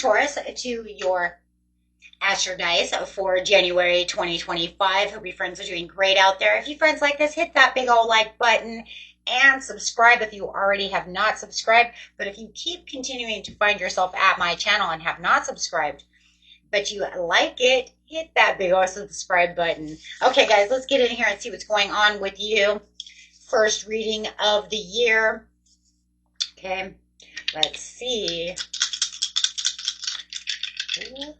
Taurus, to your Astro Dice for January 2025. Hope your friends are doing great out there. If you friends like this, hit that big old like button and subscribe if you already have not subscribed. But if you keep continuing to find yourself at my channel and have not subscribed, but you like it, hit that big old subscribe button. Okay, guys, let's get in here and see what's going on with you. First reading of the year. Okay, let's see. Ooh.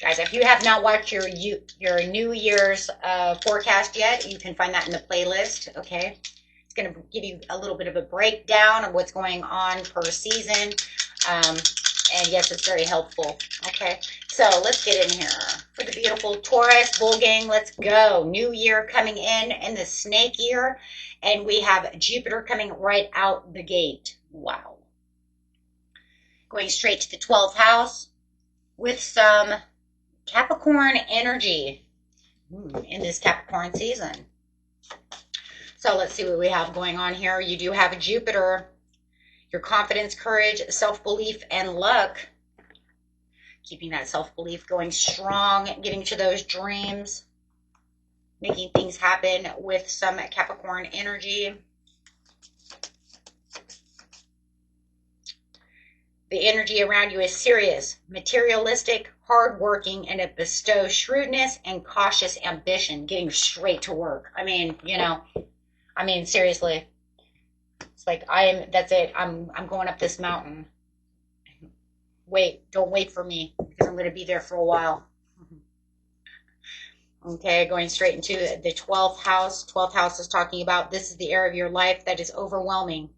Guys, if you have not watched your New Year's forecast yet, you can find that in the playlist, okay? It's going to give you a little bit of a breakdown of what's going on per season. And yes, it's very helpful, okay? So let's get in here. For the beautiful Taurus Bull Gang, let's go. New year coming in the snake year. And we have Jupiter coming right out the gate. Wow. Going straight to the 12th house with some Capricorn energy in this Capricorn season. So let's see what we have going on here. You do have a Jupiter, your confidence, courage, self-belief, and luck. Keeping that self-belief going strong, getting to those dreams, making things happen with some Capricorn energy. The energy around you is serious, materialistic, hardworking, and it bestows shrewdness and cautious ambition, getting straight to work. I mean, you know, seriously. It's like, that's it. I'm going up this mountain. Don't wait for me, because I'm going to be there for a while. Okay, going straight into the 12th house. 12th house is talking about this is the area of your life that is overwhelming.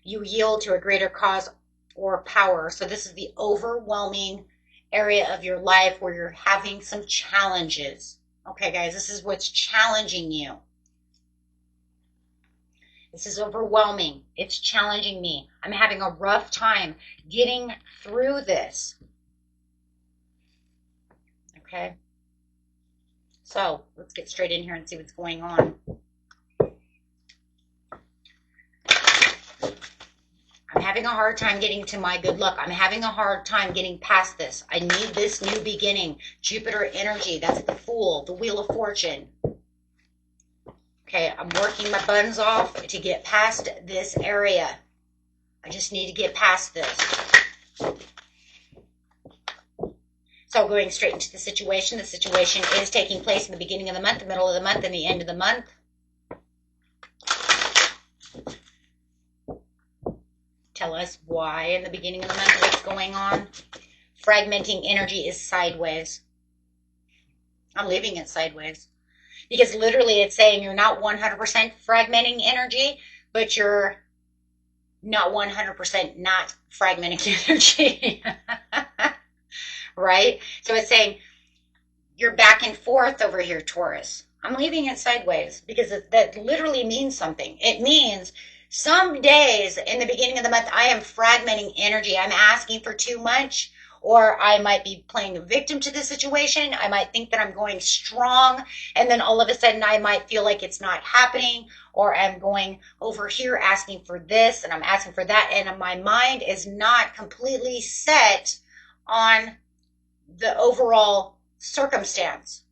You yield to a greater cause or power. So this is the overwhelming area of your life where you're having some challenges. Okay, guys, this is what's challenging you. This is overwhelming. It's challenging me. I'm having a rough time getting through this. Okay. So let's get straight in here and see what's going on. I'm having a hard time getting to my good luck. I'm having a hard time getting past this. I need this new beginning. Jupiter energy. That's the Fool, the Wheel of Fortune. Okay, I'm working my buns off to get past this area. I just need to get past this. So going straight into the situation. The situation is taking place in the beginning of the month, the middle of the month, and the end of the month. Tell us why in the beginning of the month, what's going on. Fragmenting energy is sideways. I'm leaving it sideways. Because literally it's saying you're not 100% fragmenting energy, but you're not 100% not fragmenting energy. Right? So it's saying you're back and forth over here, Taurus. I'm leaving it sideways because that literally means something. It means some days in the beginning of the month, I am fragmenting energy. I'm asking for too much, or I might be playing a victim to the situation. I might think that I'm going strong, and then all of a sudden I might feel like it's not happening, or I'm going over here asking for this, and I'm asking for that, and my mind is not completely set on the overall circumstance.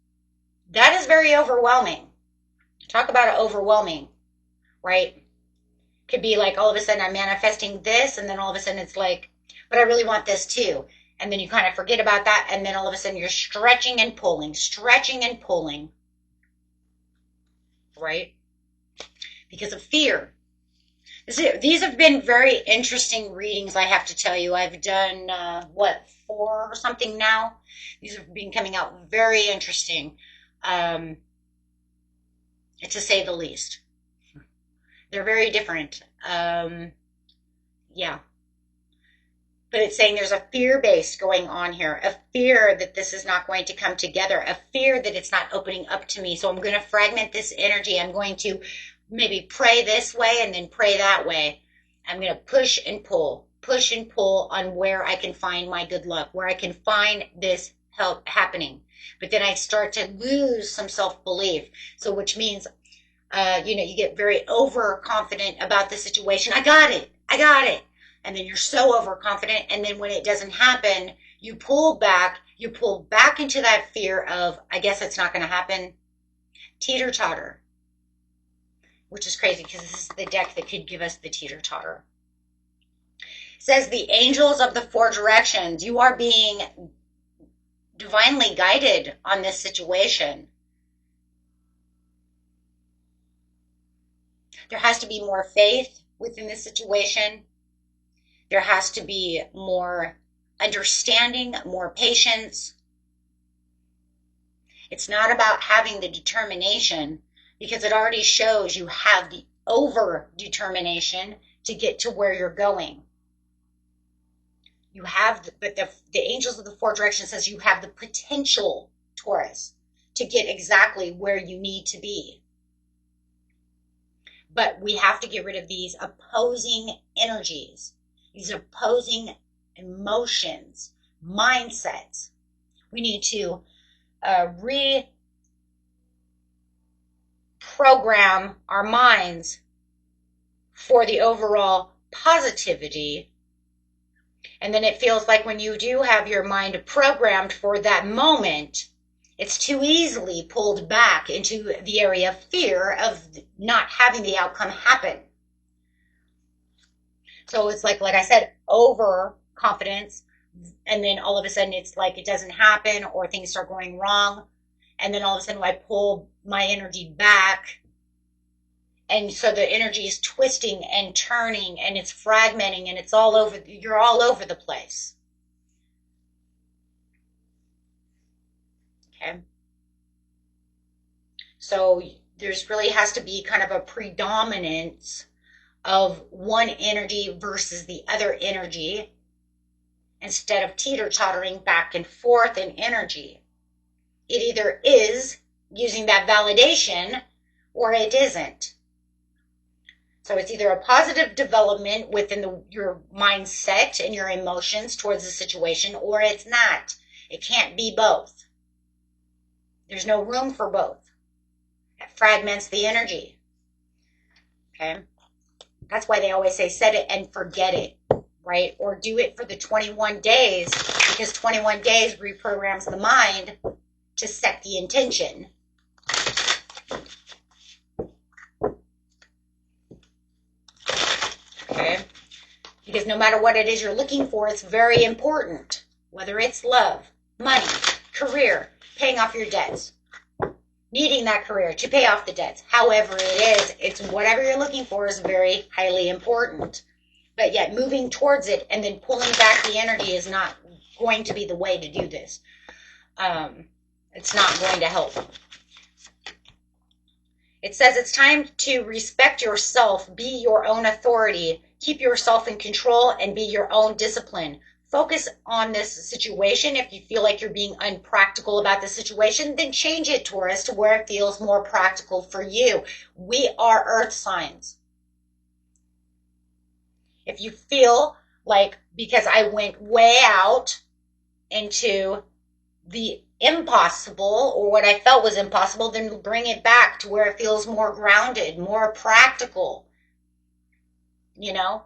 That is very overwhelming. Talk about it overwhelming, right? Could be like all of a sudden I'm manifesting this, and then all of a sudden it's like, but I really want this too. And then you kind of forget about that, and then all of a sudden you're stretching and pulling, right? Because of fear. These have been very interesting readings, I have to tell you. I've done, 4 or something now? These have been coming out very interesting, to say the least. They're very different. Yeah. But it's saying there's a fear base going on here, a fear that this is not going to come together, a fear that it's not opening up to me. So I'm going to fragment this energy. I'm going to maybe pray this way and then pray that way. I'm going to push and pull on where I can find my good luck, where I can find this help happening. But then I start to lose some self-belief. So which means, you get very overconfident about the situation. I got it. And then you're so overconfident. And then when it doesn't happen, you pull back into that fear of, I guess it's not going to happen. Teeter-totter, which is crazy because this is the deck that could give us the teeter-totter. It says the angels of the four directions. You are being divinely guided on this situation. There has to be more faith within this situation. There has to be more understanding, more patience. It's not about having the determination, because it already shows you have the over determination to get to where you're going. You have, but the angels of the four directions says you have the potential, Taurus, to get exactly where you need to be. But we have to get rid of these opposing energies, these opposing emotions, mindsets. We need to reprogram our minds for the overall positivity. And then it feels like when you do have your mind programmed for that moment, it's too easily pulled back into the area of fear of not having the outcome happen. So it's like I said, overconfidence, and then all of a sudden it's like it doesn't happen or things start going wrong. And then all of a sudden I pull my energy back. And so the energy is twisting and turning and it's fragmenting and it's all over. You're all over the place. Okay. So there's really has to be kind of a predominance of one energy versus the other energy instead of teeter-tottering back and forth in energy. It either is using that validation or it isn't. So it's either a positive development within your mindset and your emotions towards the situation, or it's not. It can't be both. There's no room for both. It fragments the energy. Okay? That's why they always say set it and forget it, right? Or do it for the 21 days, because 21 days reprograms the mind to set the intention. Okay? Because no matter what it is you're looking for, it's very important. Whether it's love, money, career, paying off your debts, needing that career to pay off the debts. However it is, it's whatever you're looking for is very highly important. But yet moving towards it and then pulling back the energy is not going to be the way to do this. It's not going to help. It says it's time to respect yourself, be your own authority, keep yourself in control, and be your own discipline. Focus on this situation. If you feel like you're being unpractical about the situation, then change it, Taurus, to where it feels more practical for you. We are earth signs. If you feel like, because I went way out into the impossible, or what I felt was impossible, then bring it back to where it feels more grounded, more practical, you know?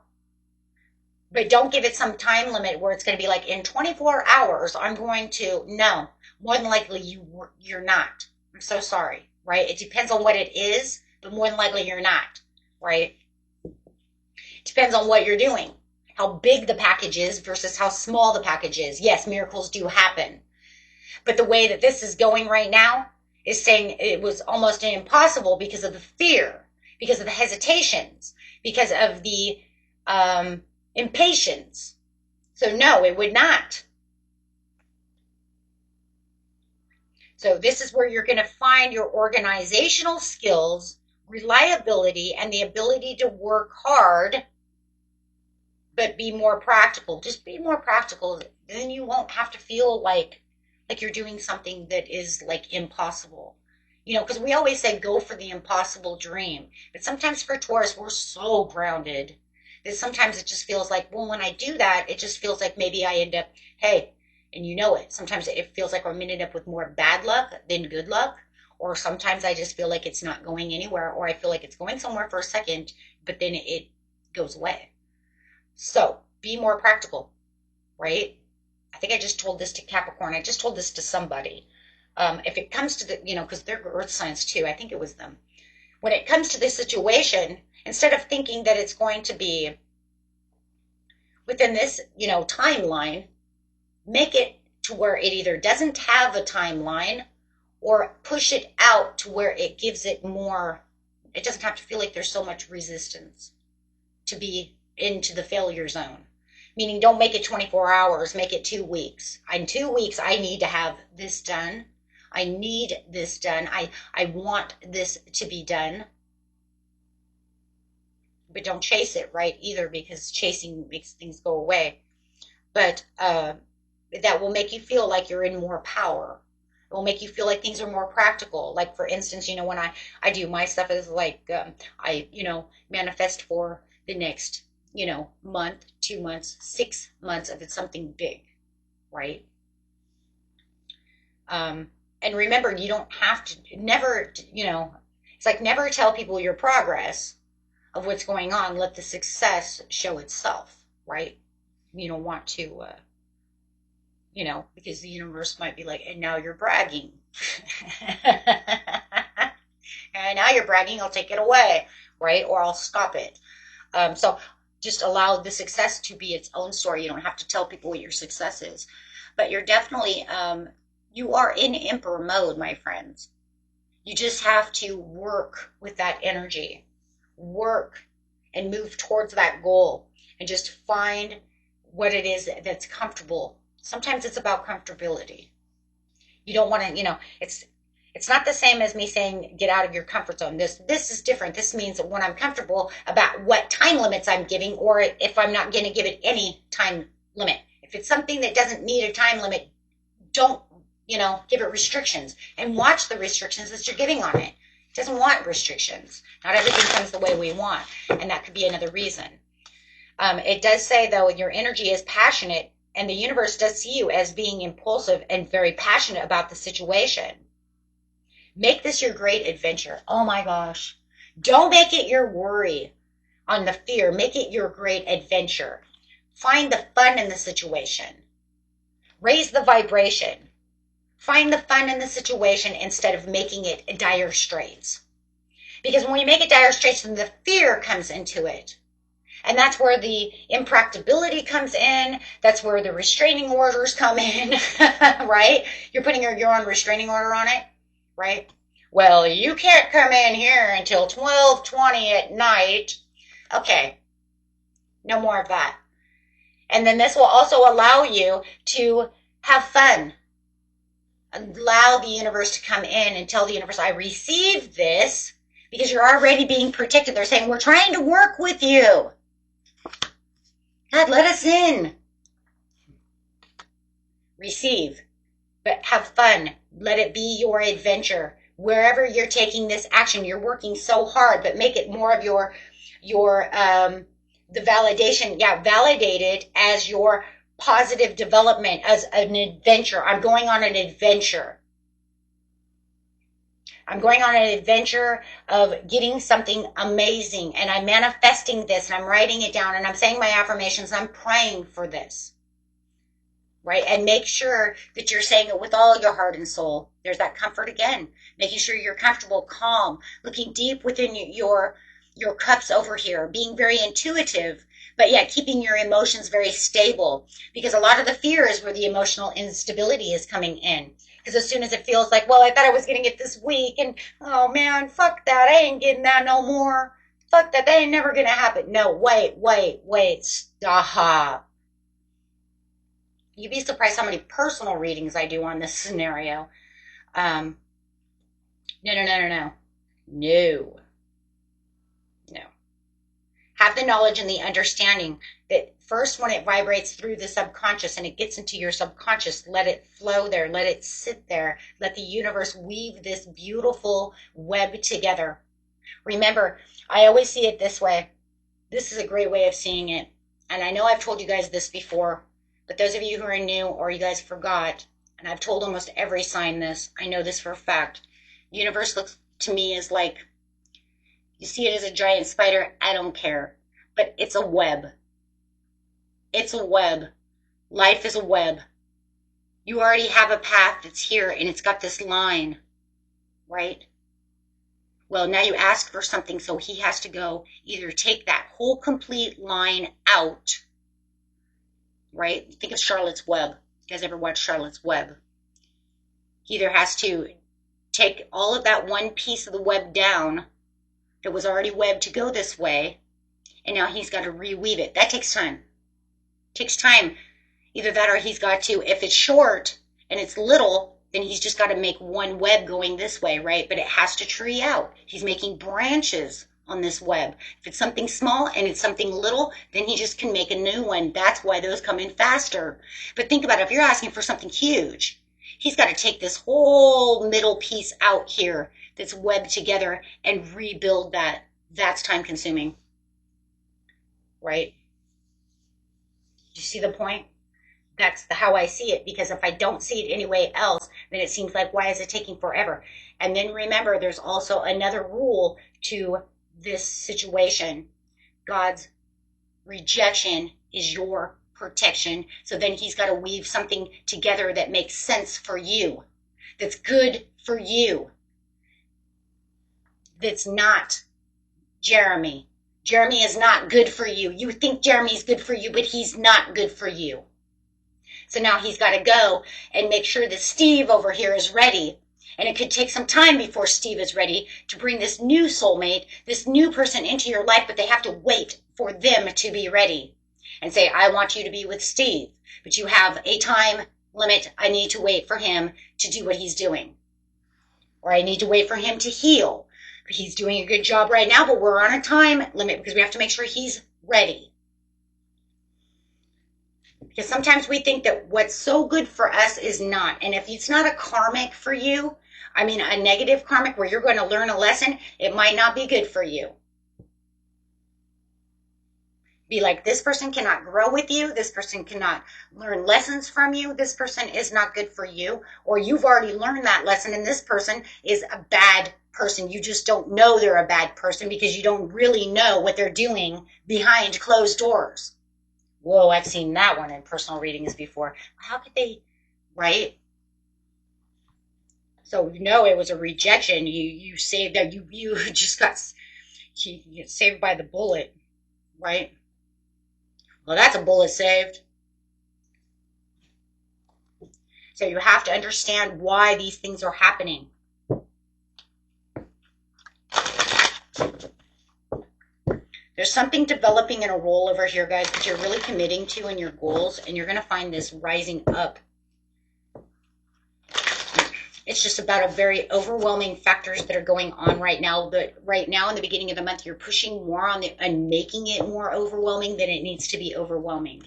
But don't give it some time limit where it's going to be like in 24 hours, I'm going to, no, more than likely you're not. I'm so sorry, right? It depends on what it is, but more than likely you're not, right? It depends on what you're doing, how big the package is versus how small the package is. Yes, miracles do happen. But the way that this is going right now is saying it was almost impossible because of the fear, because of the hesitations, because of the impatience. So no, it would not. So this is where you're going to find your organizational skills, reliability, and the ability to work hard, but be more practical. Just be more practical. Then you won't have to feel like you're doing something that is like impossible. You know, because we always say go for the impossible dream. But sometimes for Taurus, we're so grounded that sometimes it just feels like, well, when I do that, it just feels like maybe I end up, hey, and you know it. Sometimes it feels like I'm ending up with more bad luck than good luck. Or sometimes I just feel like it's not going anywhere, or I feel like it's going somewhere for a second, but then it goes away. So Be more practical, right? I think I just told this to Capricorn. I just told this to somebody. If it comes to the, because they're earth signs too, I think it was them. When it comes to this situation, instead of thinking that it's going to be within this, timeline, make it to where it either doesn't have a timeline or push it out to where it gives it more, it doesn't have to feel like there's so much resistance to be into the failure zone. Meaning don't make it 24 hours, make it 2 weeks. In 2 weeks, I need to have this done. I need this done. I want this to be done. But don't chase it, right, either, because chasing makes things go away. But that will make you feel like you're in more power. It will make you feel like things are more practical. Like, for instance, when I do my stuff is like, I, manifest for the next, month, 2 months, 6 months if it's something big, right? And remember, you don't have to, never, it's like never tell people your progress of what's going on. Let the success show itself, right? You don't want to, because the universe might be like, and now you're bragging. And now you're bragging, I'll take it away, right? Or I'll stop it. So just allow the success to be its own story. You don't have to tell people what your success is. But you're definitely, you are in emperor mode, my friends. You just have to work with that energy. Work and move towards that goal. And just find what it is that's comfortable. Sometimes it's about comfortability. You don't want to, it's not the same as me saying get out of your comfort zone. This is different. This means that when I'm comfortable about what time limits I'm giving, or if I'm not going to give it any time limit. If it's something that doesn't need a time limit, don't, give it restrictions, and watch the restrictions that you're giving on it. It doesn't want restrictions. Not everything comes the way we want, and that could be another reason. It does say, though, your energy is passionate, and the universe does see you as being impulsive and very passionate about the situation. Make this your great adventure. Oh my gosh. Don't make it your worry on the fear. Make it your great adventure. Find the fun in the situation. Raise the vibration. Find the fun in the situation instead of making it dire straits. Because when you make it dire straits, then the fear comes into it. And that's where the impracticability comes in. That's where the restraining orders come in, right? You're putting your own restraining order on it, right? Well, you can't come in here until 12:20 at night. Okay, no more of that. And then this will also allow you to have fun. Allow the universe to come in and tell the universe, I received this, because you're already being protected. They're saying, we're trying to work with you. God, let us in. Receive, but have fun. Let it be your adventure. Wherever you're taking this action, you're working so hard, but make it more of your the validation. Yeah, validate it as your positive development, as an adventure. I'm going on an adventure. I'm going on an adventure of getting something amazing, and I'm manifesting this, and I'm writing it down, and I'm saying my affirmations, I'm praying for this, right? And make sure that you're saying it with all your heart and soul. There's that comfort again, making sure you're comfortable, calm, looking deep within your cups over here, being very intuitive, but yet keeping your emotions very stable, because a lot of the fear is where the emotional instability is coming in. Because as soon as it feels like, well, I thought I was going to get this week, and oh man, fuck that, I ain't getting that no more. Fuck that, that ain't never going to happen. No, wait, stop. You'd be surprised how many personal readings I do on this scenario. No. Have the knowledge and the understanding that first, when it vibrates through the subconscious and it gets into your subconscious, let it flow there, let it sit there, let the universe weave this beautiful web together. Remember, I always see it this way. This is a great way of seeing it. And I know I've told you guys this before, but those of you who are new or you guys forgot, and I've told almost every sign this, I know this for a fact. The universe looks to me as like, you see it as a giant spider, I don't care. But it's a web. It's a web. Life is a web. You already have a path that's here and it's got this line, right? Well, now you ask for something, so he has to go either take that whole complete line out, right? Think of Charlotte's Web. You guys ever watch Charlotte's Web? He either has to take all of that one piece of the web down that was already webbed to go this way, and now he's got to reweave it. That takes time. It takes time. Either that or he's got to, if it's short and it's little, then he's just got to make one web going this way, right? But it has to tree out. He's making branches on this web. If it's something small and it's something little, then he just can make a new one. That's why those come in faster. But think about it. If you're asking for something huge, he's got to take this whole middle piece out here that's webbed together and rebuild that. That's time consuming, right? Do you see the point? That's how I see it, because if I don't see it any way else, then it seems like, why is it taking forever? And then remember, there's also another rule to this situation. God's rejection is your protection. So then he's got to weave something together that makes sense for you, that's good for you, that's not Jeremy. Jeremy is not good for you. You think Jeremy's good for you, but he's not good for you. So now he's got to go and make sure that Steve over here is ready. And it could take some time before Steve is ready to bring this new soulmate, this new person into your life, but they have to wait for them to be ready and say, I want you to be with Steve, but you have a time limit. I need to wait for him to do what he's doing. Or I need to wait for him to heal. He's doing a good job right now, but we're on a time limit because we have to make sure he's ready. Because sometimes we think that what's so good for us is not. And if it's not a karmic for you, I mean a negative karmic where you're going to learn a lesson, it might not be good for you. Be like, this person cannot grow with you. This person cannot learn lessons from you. This person is not good for you. Or you've already learned that lesson and this person is a bad person. You just don't know they're a bad person because you don't really know what they're doing behind closed doors. Whoa, I've seen that one in personal readings before. How could they, right? So it was a rejection. You saved that. You just got saved by the bullet, right? Well, that's a bullet saved. So you have to understand why these things are happening. There's something developing in a role over here, guys, that you're really committing to in your goals, and you're going to find this rising up. It's just about a very overwhelming factors that are going on right now. But right now, in the beginning of the month, you're pushing more on and making it more overwhelming than it needs to be overwhelming.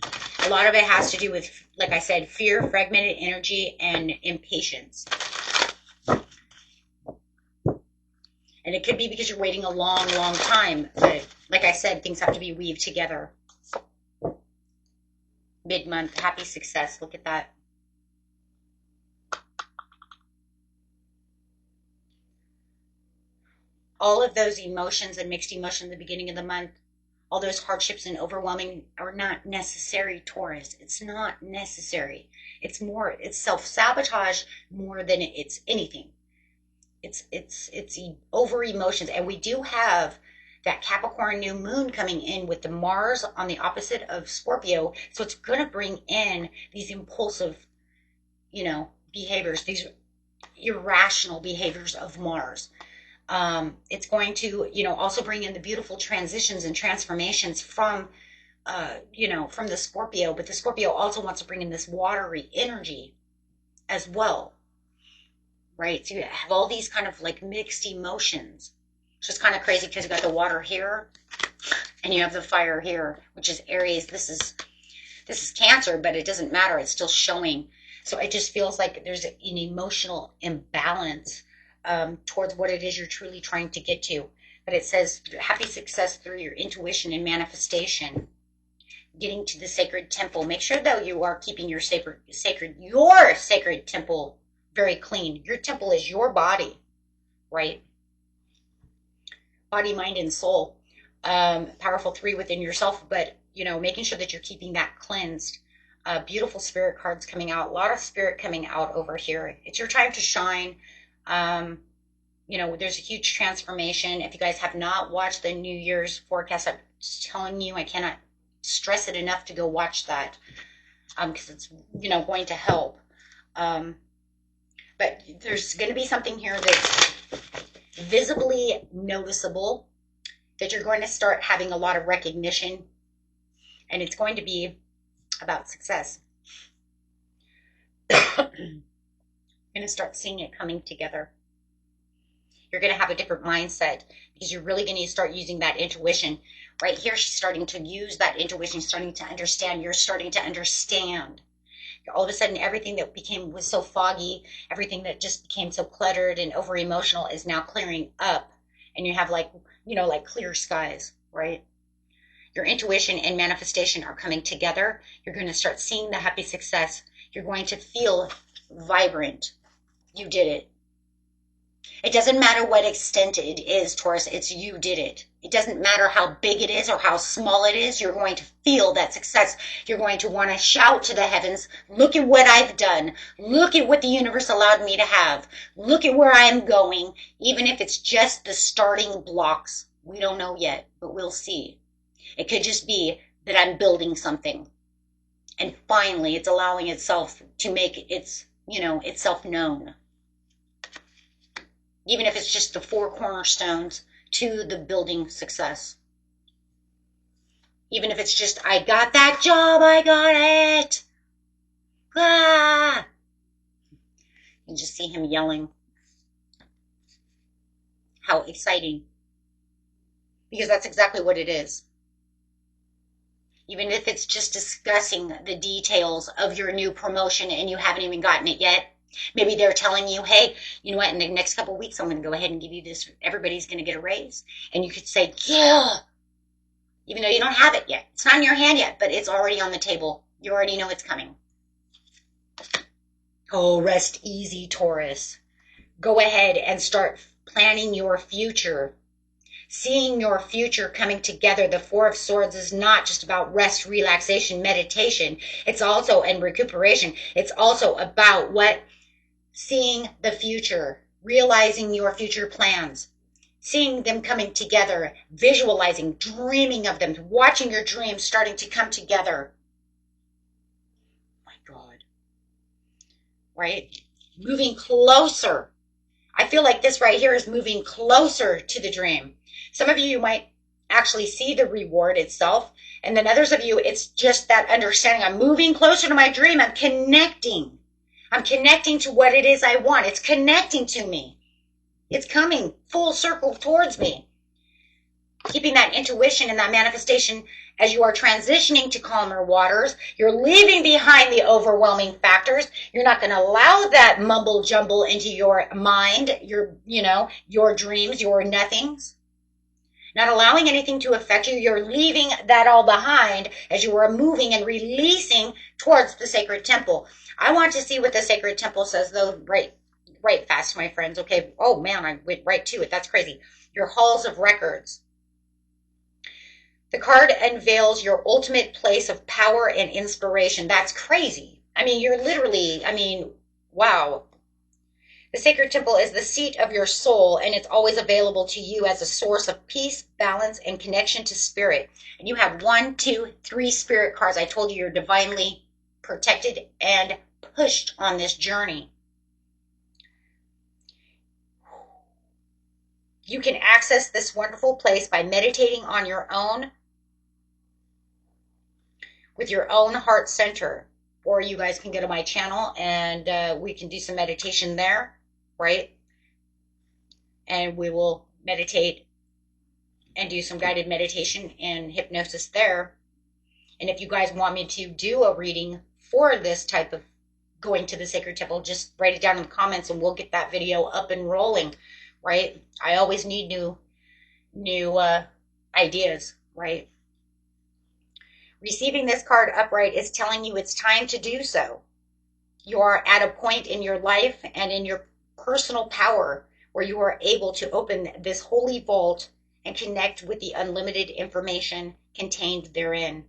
A lot of it has to do with, like I said, fear, fragmented energy, and impatience. And it could be because you're waiting a long, long time. But like I said, things have to be weaved together. Mid-month, happy success. Look at that. All of those emotions and mixed emotions at the beginning of the month, all those hardships and overwhelming are not necessary, Taurus. It's not necessary. It's self-sabotage more than it's anything. It's over emotions. And we do have that Capricorn new moon coming in with the Mars on the opposite of Scorpio. So it's going to bring in these impulsive, behaviors, these irrational behaviors of Mars. It's going to, also bring in the beautiful transitions and transformations from the Scorpio. But the Scorpio also wants to bring in this watery energy as well. Right? So you have all these kind of like mixed emotions. It's just kind of crazy because you got the water here and you have the fire here, which is Aries. This is Cancer, but it doesn't matter. It's still showing. So it just feels like there's an emotional imbalance towards what it is you're truly trying to get to. But it says happy success through your intuition and manifestation. Getting to the sacred temple. Make sure though you are keeping your sacred temple very clean. Your temple is your body, right? Body, mind, and soul. Powerful 3 within yourself, but you know, making sure that you're keeping that cleansed. Beautiful spirit cards coming out. A lot of spirit coming out over here. It's your time to shine. You know, there's a huge transformation. If you guys have not watched the New Year's forecast, I'm telling you, I cannot stress it enough to go watch that, because it's, you know, going to help. But there's going to be something here that's visibly noticeable, that you're going to start having a lot of recognition, and it's going to be about success. You're going to start seeing it coming together. You're going to have a different mindset, because you're really going to start using that intuition. Right here, she's starting to use that intuition, starting to understand. You're starting to understand. All of a sudden, everything that was so foggy, everything that just became so cluttered and over emotional is now clearing up. And you have, like, you know, like clear skies, right? Your intuition and manifestation are coming together. You're going to start seeing the happy success. You're going to feel vibrant. You did it. It doesn't matter what extent it is, Taurus, it's you did it. It doesn't matter how big it is or how small it is, you're going to feel that success. You're going to want to shout to the heavens, look at what I've done. Look at what the universe allowed me to have. Look at where I'm going, even if it's just the starting blocks. We don't know yet, but we'll see. It could just be that I'm building something. And finally, it's allowing itself to make its, you know, itself known. Even if it's just the 4 cornerstones to the building success. Even if it's just, I got that job, I got it. Ah! You just see him yelling. How exciting. Because that's exactly what it is. Even if it's just discussing the details of your new promotion and you haven't even gotten it yet. Maybe they're telling you, hey, you know what, in the next couple of weeks, I'm going to go ahead and give you this. Everybody's going to get a raise. And you could say, yeah, even though you don't have it yet. It's not in your hand yet, but it's already on the table. You already know it's coming. Oh, rest easy, Taurus. Go ahead and start planning your future. Seeing your future coming together. The 4 of Swords is not just about rest, relaxation, meditation. It's also, and recuperation. It's also about what? Seeing the future, realizing your future plans, seeing them coming together, visualizing, dreaming of them, watching your dreams starting to come together. My God. Right? Moving closer. I feel like this right here is moving closer to the dream. Some of you might actually see the reward itself, and then others of you, it's just that understanding. I'm moving closer to my dream. I'm connecting. I'm connecting to what it is I want. It's connecting to me. It's coming full circle towards me. Keeping that intuition and that manifestation as you are transitioning to calmer waters. You're leaving behind the overwhelming factors. You're not going to allow that mumble jumble into your mind, your dreams, your nothings. Not allowing anything to affect you. You're leaving that all behind as you are moving and releasing towards the sacred temple. I want to see what the sacred temple says, though, right fast, my friends. Okay. Oh, man, I went right to it. That's crazy. Your halls of records. The card unveils your ultimate place of power and inspiration. That's crazy. I mean, you're literally, wow. The sacred temple is the seat of your soul, and it's always available to you as a source of peace, balance, and connection to spirit. And you have 1, 2, 3 spirit cards. I told you you're divinely protected and pushed on this journey. You can access this wonderful place by meditating on your own, with your own heart center. Or you guys can go to my channel and we can do some meditation there, right? And we will meditate and do some guided meditation and hypnosis there. And if you guys want me to do a reading for this type of going to the sacred temple, just write it down in the comments and we'll get that video up and rolling, right? I always need new ideas, right? Receiving this card upright is telling you it's time to do so. You are at a point in your life and in your personal power where you are able to open this holy vault and connect with the unlimited information contained therein.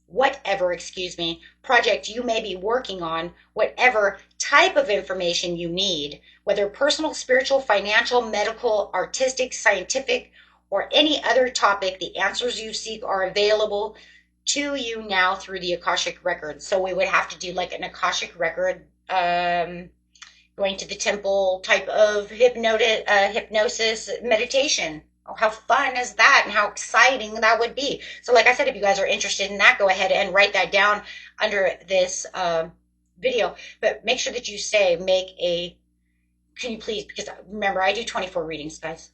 whatever, excuse me, project you may be working on, whatever type of information you need, whether personal, spiritual, financial, medical, artistic, scientific, or any other topic, the answers you seek are available to you now through the Akashic records. So we would have to do like an Akashic record, going to the temple type of hypnosis meditation. Oh, how fun is that, and how exciting that would be. So like I said, if you guys are interested in that, go ahead and write that down under this video. But make sure that you say, can you please, because remember, I do 24 readings, guys.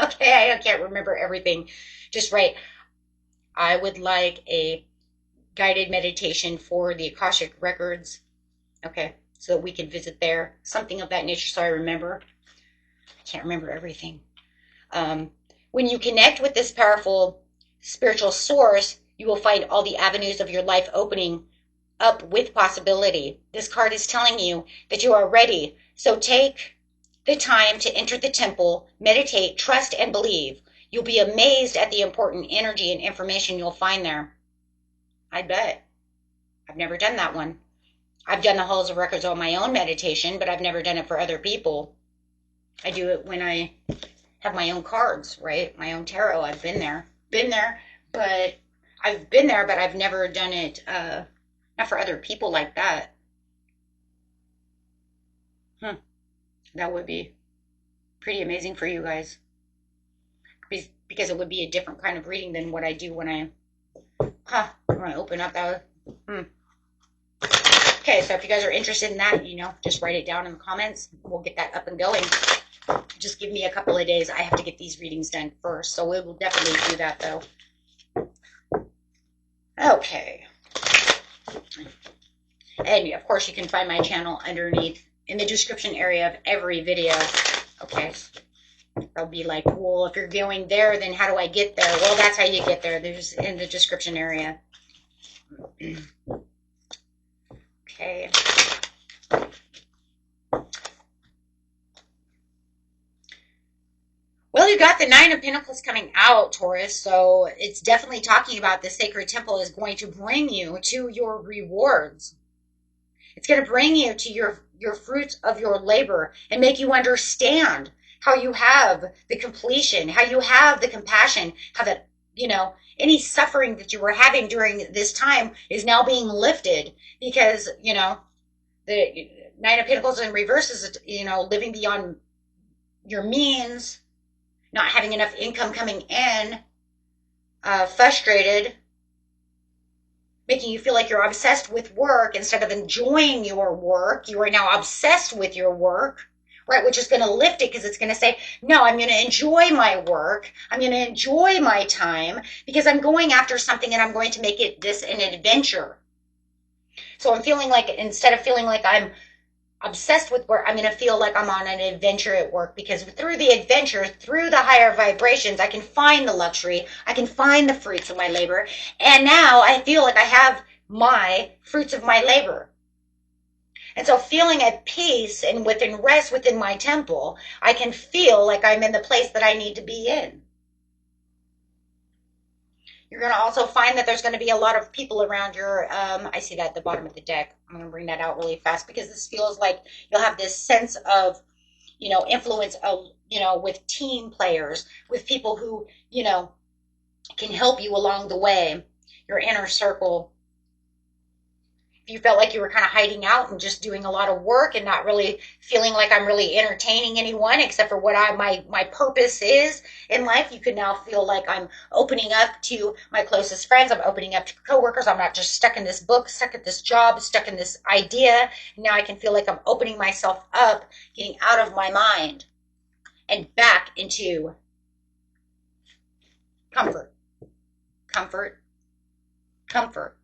Okay, I can't remember everything. Just write, I would like a guided meditation for the Akashic records. Okay, so that we can visit there. Something of that nature, so I remember. I can't remember everything. When you connect with this powerful spiritual source, you will find all the avenues of your life opening up with possibility. This card is telling you that you are ready. So take the time to enter the temple, meditate, trust, and believe. You'll be amazed at the important energy and information you'll find there. I bet. I've never done that one. I've done the halls of records on my own meditation, but I've never done it for other people. I do it when I have my own cards, right? My own tarot. I've been there, but I've never done it, not for other people like that. That would be pretty amazing for you guys, because it would be a different kind of reading than what I do when I open up that. Okay, so if you guys are interested in that, just write it down in the comments. We'll get that up and going. Just give me a couple of days. I have to get these readings done first, so we will definitely do that, though. Okay. And, of course, you can find my channel underneath in the description area of every video. Okay. They'll be like, well, if you're going there, then how do I get there? Well, that's how you get there. There's in the description area. Okay. Well, you got the Nine of Pentacles coming out, Taurus, so it's definitely talking about the sacred temple is going to bring you to your rewards. It's going to bring you to your fruits of your labor and make you understand how you have the completion, how you have the compassion, how that, any suffering that you were having during this time is now being lifted because, the Nine of Pentacles in reverse is, living beyond your means, not having enough income coming in, frustrated, making you feel like you're obsessed with work instead of enjoying your work. You are now obsessed with your work, right? Which is going to lift it because it's going to say, no, I'm going to enjoy my work. I'm going to enjoy my time because I'm going after something and I'm going to make it this an adventure. So I'm feeling like, instead of feeling like I'm obsessed with work, I'm going to feel like I'm on an adventure at work, because through the adventure, through the higher vibrations, I can find the luxury, I can find the fruits of my labor, and now I feel like I have my fruits of my labor. And so feeling at peace and within rest within my temple, I can feel like I'm in the place that I need to be in. You're going to also find that there's going to be a lot of people around your, I see that at the bottom of the deck. I'm going to bring that out really fast because this feels like you'll have this sense of, influence of, with team players, with people who, can help you along the way, your inner circle. If you felt like you were kind of hiding out and just doing a lot of work and not really feeling like I'm really entertaining anyone except for what my purpose is in life, you could now feel like I'm opening up to my closest friends. I'm opening up to coworkers. I'm not just stuck in this book, stuck at this job, stuck in this idea. Now I can feel like I'm opening myself up, getting out of my mind and back into comfort, comfort, comfort,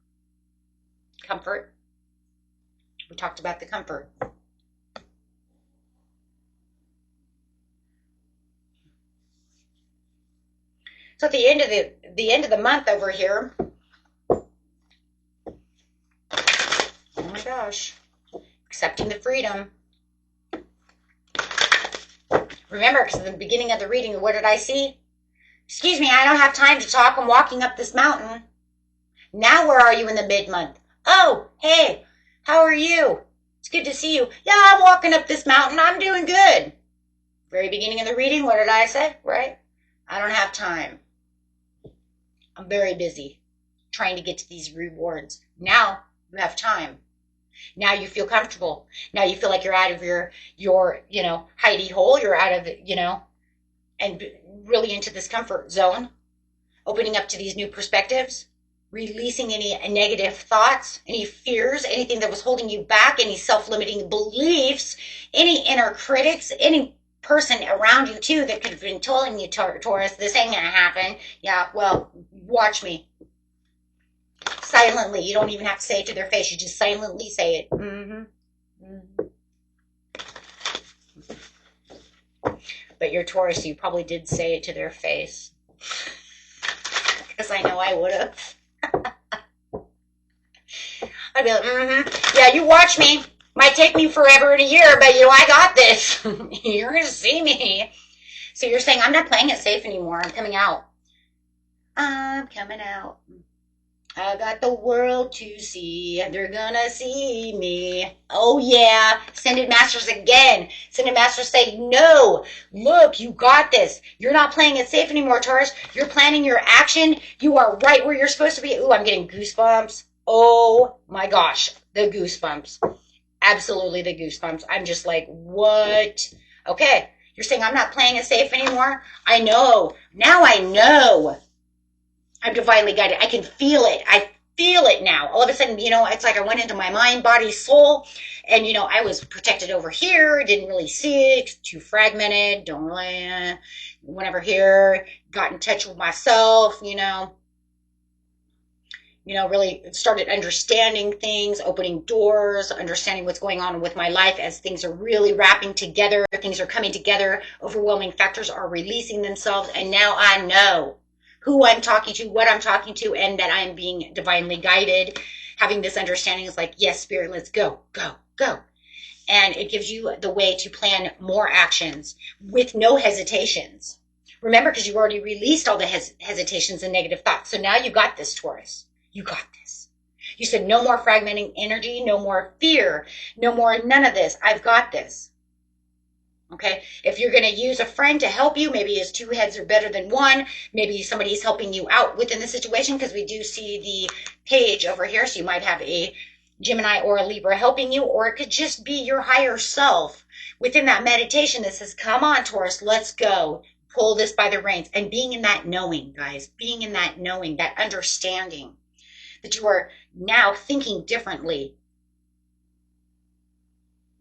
comfort. We talked about the comfort. So at the end of the month over here, oh my gosh, accepting the freedom. Remember, because at the beginning of the reading, what did I see? Excuse me, I don't have time to talk. I'm walking up this mountain. Now where are you in the mid-month? Oh, hey, how are you? It's good to see you. Yeah, I'm walking up this mountain. I'm doing good. Very beginning of the reading, what did I say? Right? I don't have time. I'm very busy trying to get to these rewards. Now you have time. Now you feel comfortable. Now you feel like you're out of your hidey hole. You're out of, and really into this comfort zone, opening up to these new perspectives, releasing any negative thoughts, any fears, anything that was holding you back, any self-limiting beliefs, any inner critics, any person around you too that could have been telling you, Taurus, this ain't gonna happen. Yeah, well, watch me. Silently. You don't even have to say it to their face. You just silently say it. But you're Taurus, so you probably did say it to their face. Because I know I would have. I'd be like, yeah, you watch me. Might take me forever and a year, but I got this. You're going to see me. So you're saying, I'm not playing it safe anymore. I'm coming out. I'm coming out. I got the world to see. They're gonna see me. Oh yeah. Ascended Masters again. Ascended Masters say, no. Look, you got this. You're not playing it safe anymore, Taurus. You're planning your action. You are right where you're supposed to be. Ooh, I'm getting goosebumps. Oh my gosh. The goosebumps. Absolutely the goosebumps. I'm just like, what? Okay. You're saying I'm not playing it safe anymore? I know. Now I know. I'm divinely guided. I can feel it. I feel it now. All of a sudden, it's like I went into my mind, body, soul, and, I was protected over here. Didn't really see it. Too fragmented. Don't really, went over here, got in touch with myself, really started understanding things, opening doors, understanding what's going on with my life as things are really wrapping together. Things are coming together. Overwhelming factors are releasing themselves. And now I know who I'm talking to, what I'm talking to, and that I'm being divinely guided. Having this understanding is like, yes, Spirit, let's go, go, go. And it gives you the way to plan more actions with no hesitations. Remember, because you've already released all the hesitations and negative thoughts. So now you got this, Taurus. You got this. You said no more fragmenting energy, no more fear, no more none of this. I've got this. Okay, if you're going to use a friend to help you, maybe his two heads are better than one. Maybe somebody's helping you out within the situation, because we do see the page over here. So you might have a Gemini or a Libra helping you, or it could just be your higher self within that meditation that says, come on, Taurus, let's go. Pull this by the reins. And being in that knowing, guys, being in that knowing, that understanding that you are now thinking differently.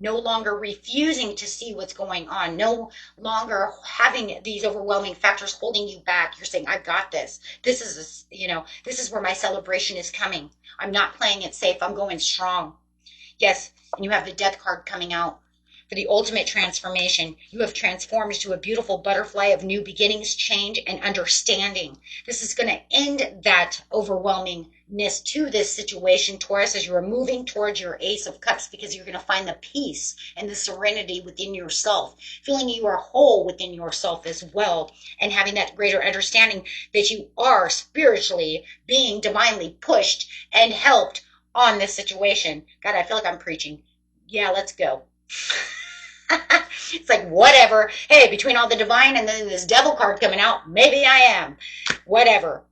No longer refusing to see what's going on. No longer having these overwhelming factors holding you back. You're saying, I've got this. This is where my celebration is coming. I'm not playing it safe. I'm going strong. Yes, and you have the Death card coming out. For the ultimate transformation, you have transformed into a beautiful butterfly of new beginnings, change, and understanding. This is going to end that overwhelmingness to this situation, Taurus, as you are moving towards your Ace of Cups, because you're going to find the peace and the serenity within yourself, feeling you are whole within yourself as well, and having that greater understanding that you are spiritually being divinely pushed and helped on this situation. God, I feel like I'm preaching. Yeah, let's go. It's like, whatever. Hey, between all the divine and then this devil card coming out, maybe I am. Whatever.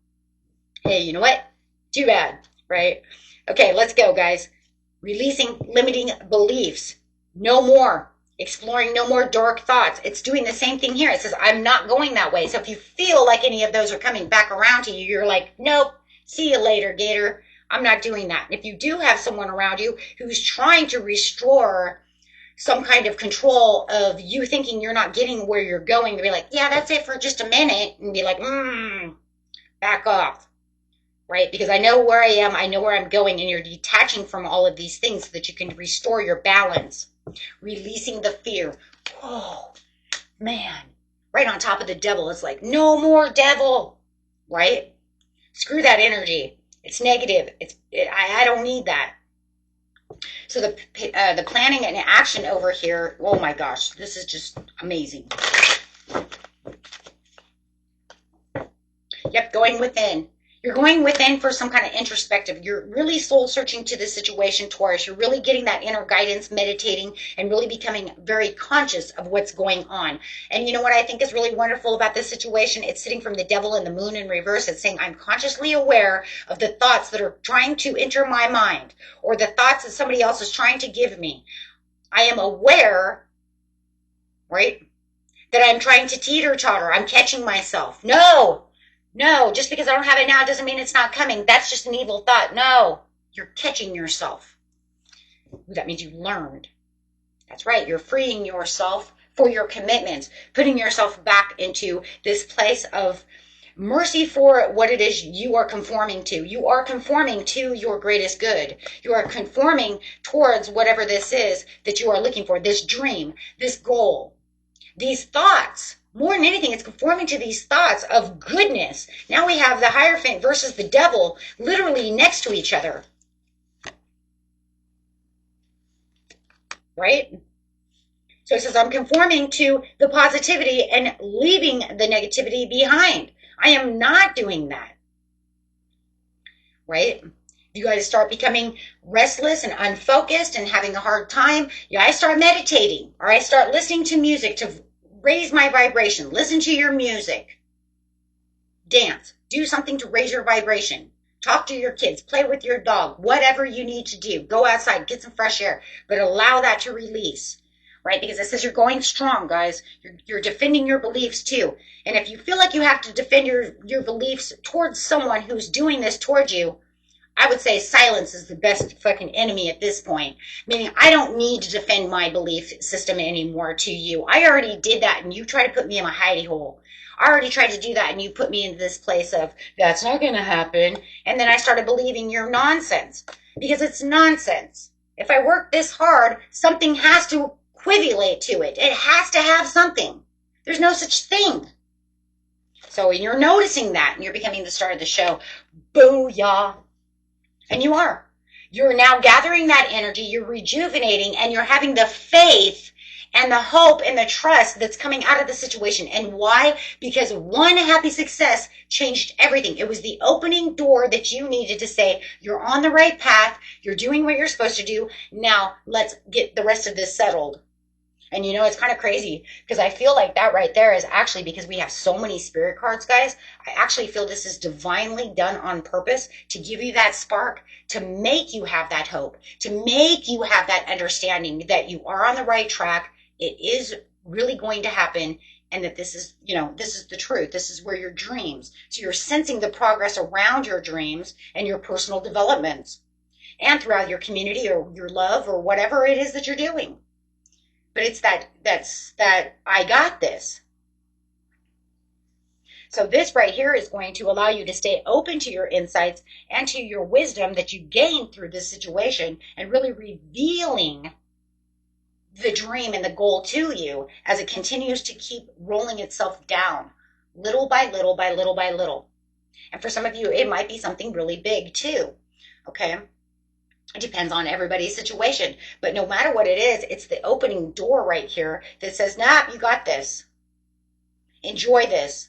Hey, you know what? Too bad, right? Okay, let's go, guys. Releasing limiting beliefs. No more. Exploring no more dark thoughts. It's doing the same thing here. It says, I'm not going that way. So if you feel like any of those are coming back around to you, you're like, nope, see you later, Gator. I'm not doing that. If you do have someone around you who's trying to restore some kind of control of you thinking you're not getting where you're going, to be like, yeah, that's it for just a minute, and be like, back off, right? Because I know where I am, I know where I'm going, and you're detaching from all of these things so that you can restore your balance, releasing the fear. Oh, man, right on top of the devil. It's like, no more devil, right? Screw that energy. It's negative. I don't need that. So the planning and action over here, oh my gosh, this is just amazing. Yep, going within. You're going within for some kind of introspective. You're really soul searching to this situation, Taurus. You're really getting that inner guidance, meditating, and really becoming very conscious of what's going on. And you know what I think is really wonderful about this situation? It's sitting from the devil and the moon in reverse. It's saying, I'm consciously aware of the thoughts that are trying to enter my mind, or the thoughts that somebody else is trying to give me. I am aware, right, that I'm trying to teeter-totter. I'm catching myself. No, just because I don't have it now doesn't mean it's not coming. That's just an evil thought. No, you're catching yourself. That means you learned. That's right. You're freeing yourself for your commitments, putting yourself back into this place of mercy for what it is you are conforming to. You are conforming to your greatest good. You are conforming towards whatever this is that you are looking for, this dream, this goal, these thoughts. More than anything, it's conforming to these thoughts of goodness. Now we have the Hierophant versus the devil literally next to each other. Right? So it says, I'm conforming to the positivity and leaving the negativity behind. I am not doing that. Right? You guys start becoming restless and unfocused and having a hard time. Yeah, I start meditating, or I start listening to music to raise my vibration. Listen to your music. Dance. Do something to raise your vibration. Talk to your kids. Play with your dog. Whatever you need to do. Go outside. Get some fresh air. But allow that to release. Right? Because it says you're going strong, guys. You're defending your beliefs too. And if you feel like you have to defend your beliefs towards someone who's doing this towards you, I would say silence is the best fucking enemy at this point. Meaning, I don't need to defend my belief system anymore to you. I already did that, and you try to put me in a hidey hole. I already tried to do that, and you put me into this place of, that's not going to happen. And then I started believing your nonsense. Because it's nonsense. If I work this hard, something has to equivalent to it. It has to have something. There's no such thing. So when you're noticing that, and you're becoming the star of the show, booyah. And you are. You're now gathering that energy, you're rejuvenating, and you're having the faith and the hope and the trust that's coming out of the situation. And why? Because one happy success changed everything. It was the opening door that you needed to say, you're on the right path, you're doing what you're supposed to do, now let's get the rest of this settled. And you know, it's kind of crazy because I feel like that right there is actually because we have so many spirit cards, guys. I actually feel this is divinely done on purpose to give you that spark, to make you have that hope, to make you have that understanding that you are on the right track. It is really going to happen. And that this is, you know, this is the truth. This is where your dreams. So you're sensing the progress around your dreams and your personal developments and throughout your community or your love or whatever it is that you're doing. But it's that I got this. So this right here is going to allow you to stay open to your insights and to your wisdom that you gained through this situation and really revealing the dream and the goal to you as it continues to keep rolling itself down little by little by little by little. And for some of you, it might be something really big too. Okay. It depends on everybody's situation. But no matter what it is, it's the opening door right here that says, nah, you got this. Enjoy this.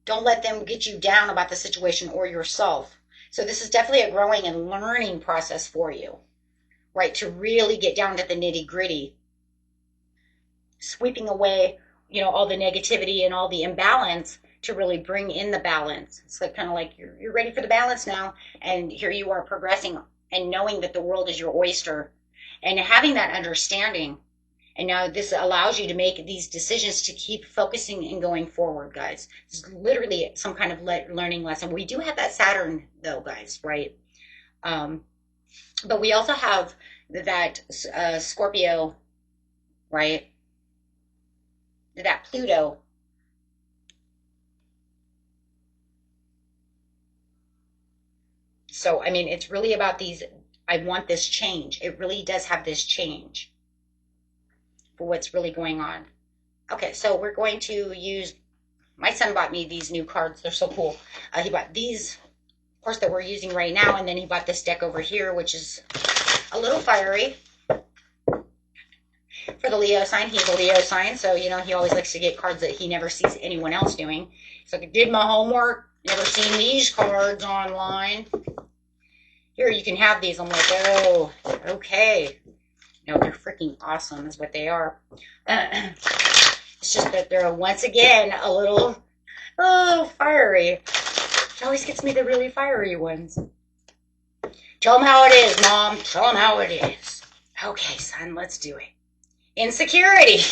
Don't let them get you down about the situation or yourself. So this is definitely a growing and learning process for you, right? To really get down to the nitty gritty. Sweeping away, you know, all the negativity and all the imbalance to really bring in the balance. It's like kind of like you're ready for the balance now. And here you are progressing and knowing that the world is your oyster and having that understanding. And now this allows you to make these decisions to keep focusing and going forward, guys. It's literally some kind of learning lesson. We do have that Saturn though, guys, right? But we also have that Scorpio, right? That Pluto. So, I mean, it's really about these, I want this change. It really does have this change for what's really going on. Okay, so we're going to use, my son bought me these new cards. They're so cool. He bought these, of course, that we're using right now, and then he bought this deck over here, which is a little fiery for the Leo sign. He's a Leo sign, so, you know, he always likes to get cards that he never sees anyone else doing. So I did my homework. Never seen these cards online. Here, you can have these. I'm like, oh, okay. No, they're freaking awesome is what they are. It's just that they're, once again, a little fiery. She always gets me the really fiery ones. Tell them how it is, Mom. Tell them how it is. Okay, son, let's do it. Insecurity.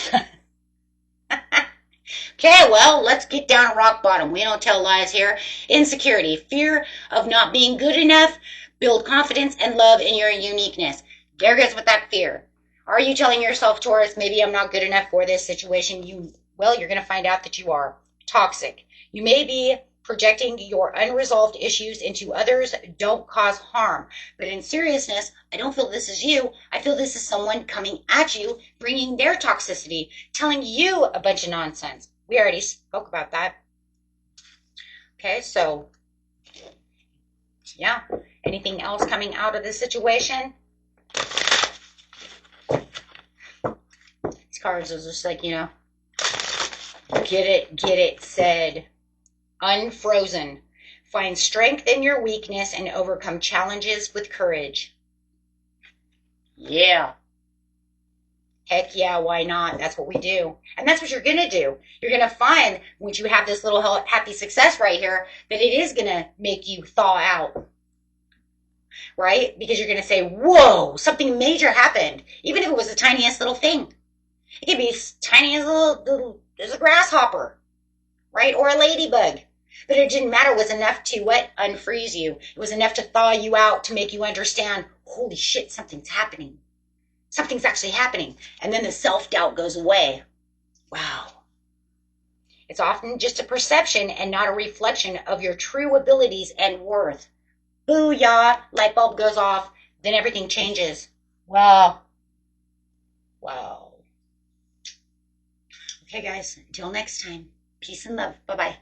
Okay, well, let's get down to rock bottom. We don't tell lies here. Insecurity, fear of not being good enough. Build confidence and love in your uniqueness. There goes with that fear. Are you telling yourself, Taurus, maybe I'm not good enough for this situation? Well, you're going to find out that you are. Toxic. You may be projecting your unresolved issues into others. Don't cause harm. But in seriousness, I don't feel this is you. I feel this is someone coming at you, bringing their toxicity, telling you a bunch of nonsense. We already spoke about that. Okay, so, yeah. Anything else coming out of this situation? These cards are just like, get it said. Unfrozen. Find strength in your weakness and overcome challenges with courage. Yeah. Heck yeah, why not? That's what we do. And that's what you're going to do. You're going to find, once you have this little happy success right here, that it is going to make you thaw out. Right? Because you're going to say, whoa, something major happened. Even if it was the tiniest little thing. It could be as tiny as a grasshopper. Right? Or a ladybug. But it didn't matter. It was enough to what? Unfreeze you. It was enough to thaw you out, to make you understand, holy shit, something's happening. Something's actually happening. And then the self-doubt goes away. Wow. It's often just a perception and not a reflection of your true abilities and worth. Booyah, light bulb goes off, then everything changes. Wow. Wow. Okay, guys, until next time, peace and love. Bye-bye.